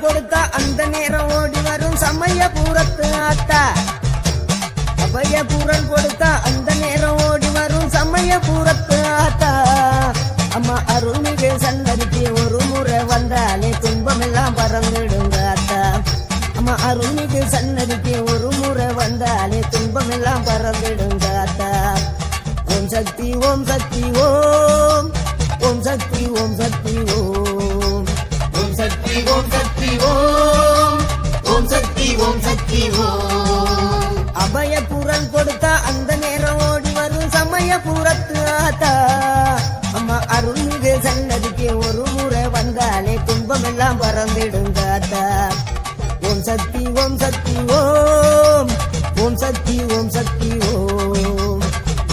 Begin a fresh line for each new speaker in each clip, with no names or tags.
கொடுத்தா அந்த நேரம் ஓடி வரும் சமயபுரத்து ஆத்தா. அபய குரல் கொடுத்தா அந்த நேரம் ஓடி வரும் சமயபுரத்து ஆத்தா. அம்மா அருள்மிகு சன்னதிக்கு ஒரு முறை வந்தாலே துன்பமெல்லாம் பறந்துடுங்க ஆத்தா. அம்மா அருள்மிகு சன்னதிக்கு ஒரு முறை வந்தாலே துன்பமெல்லாம் பறந்துடுங்க ஆத்தா. ஓம் சக்தி ஓம் சக்தி ஓம், ஓம் சக்தி ஓம் சக்தி ஓம், ஓம் சக்தி ஓம் சக்தி ஓம், ஓம் சக்தி ஓம் சக்தி ஓம். அபய குரல் கொடுத்தா அந்த நேரம் ஓடி வரும் சமயபுரத்து ஆத்தா. அம்மா அருள்மிகு சன்னதிக்கு ஒரு முறை வந்தாலே துன்பமெல்லாம் பறந்துடுங்க ஆத்தா. ஓம் சக்தி ஓம் சக்தி ஓம், ஓம் சக்தி ஓம் சக்தி ஓம்,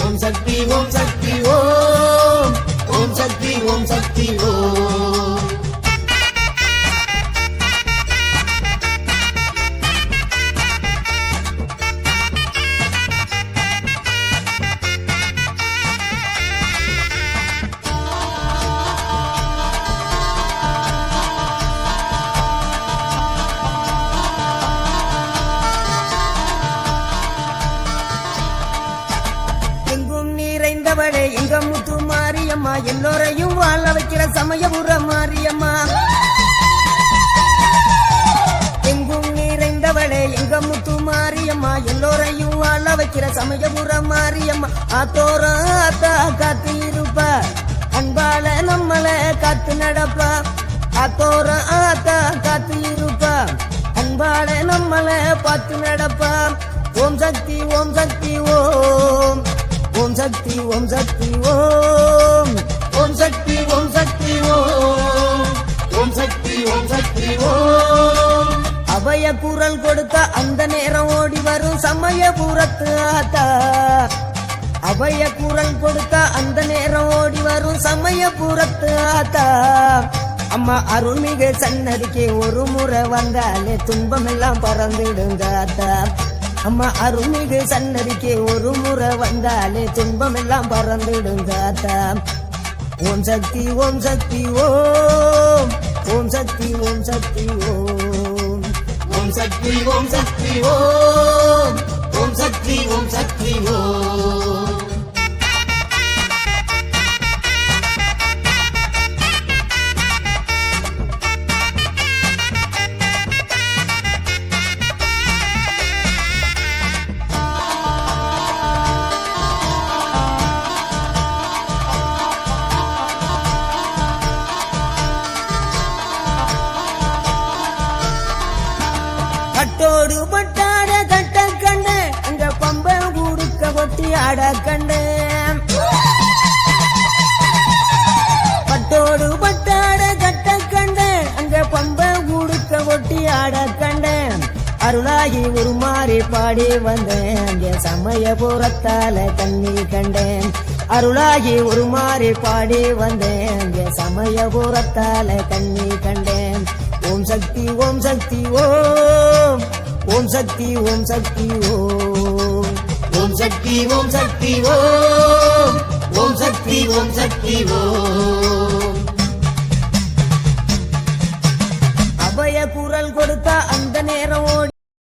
ஓம் சக்தி ஓம் சக்தி ஓம், ஓம் சக்தி ஓம் சக்தி ஓம். நிறைந்தவளே எங்க முத்து மாரியம்மா, எல்லோரையும் வாழ வைக்கிற சமயபுர மாரியம்மா. எங்கும் நிறைந்தவளே எங்க முத்து மாரியம்மா, எல்லோரையும் வாழ வைக்கிற சமயபுர மாரியம்மா. ஆத்தோர ஆத்தா காத்து இருப்பா, அன்பால நம்மள காத்து நடப்பா. ஆத்தோர ஆத்தா காத்து இருப்பா, அன்பால நம்மள பார்த்து நடப்பா. ஓம் சக்தி ஓம் சக்தி ஓம், ஓம் சக்தி ஓம் சக்தி ஓம், ஓம் சக்தி ஓம் சக்தி ஓம், ஓம் சக்தி ஓம் சக்தி ஓம். அபய குரல் கொடுத்தா அந்த நேரம் ஓடி வரும் சமயபுரத்து ஆத்தா. அபய குரல் கொடுத்தா அந்த நேரம் ஓடி வரும் சமயபுரத்து ஆத்தா. அம்மா அருள்மிகு சன்னதிக்கு ஒரு முறை வந்தாலே துன்பமெல்லாம் பறந்துடுங்க ஆத்தா. அம்மா அருள்மிகு சன்னதிக்கு ஒரு முறை வந்தாலே துன்பமெல்லாம் பறந்துடுங்க ஆத்தா. ஓம் சக்தி ஓம் சக்தி ஓம், ஓம் சக்தி ஓம் சக்தி ஓம், ஓம் சக்தி ஓம் சக்தி ஓம், ஓம் சக்தி ஓம் சக்தி ஓம். கட்டோடு பட்டாட கட்ட கண்டு அங்க பம்ப கூடுக்க ஒட்டி ஆட கண்டு. பட்டோடு பட்டாட கட்ட கண்டு அங்க பம்ப கூடுக்க ஒட்டி ஆட கண்டு. அருளாகி ஒரு மாறி பாடி வந்தேன் அங்கே சமயபுரத்தால கண்ணி கண்டேன். அருளாகி ஒரு மாறி பாடி வந்தேன் அங்கே சமயபுரத்தால கண்ணி கண்டேன். ஓம் சக்தி ஓம் சக்தி ஓம், ஓம் சக்தி ஓம் சக்தி ஓம், ஓம் சக்தி ஓம் சக்தி ஓம், ஓம் சக்தி ஓம் சக்தி ஓம். அபய குரல் கொடுத்தா அந்த நேரம் ஓடி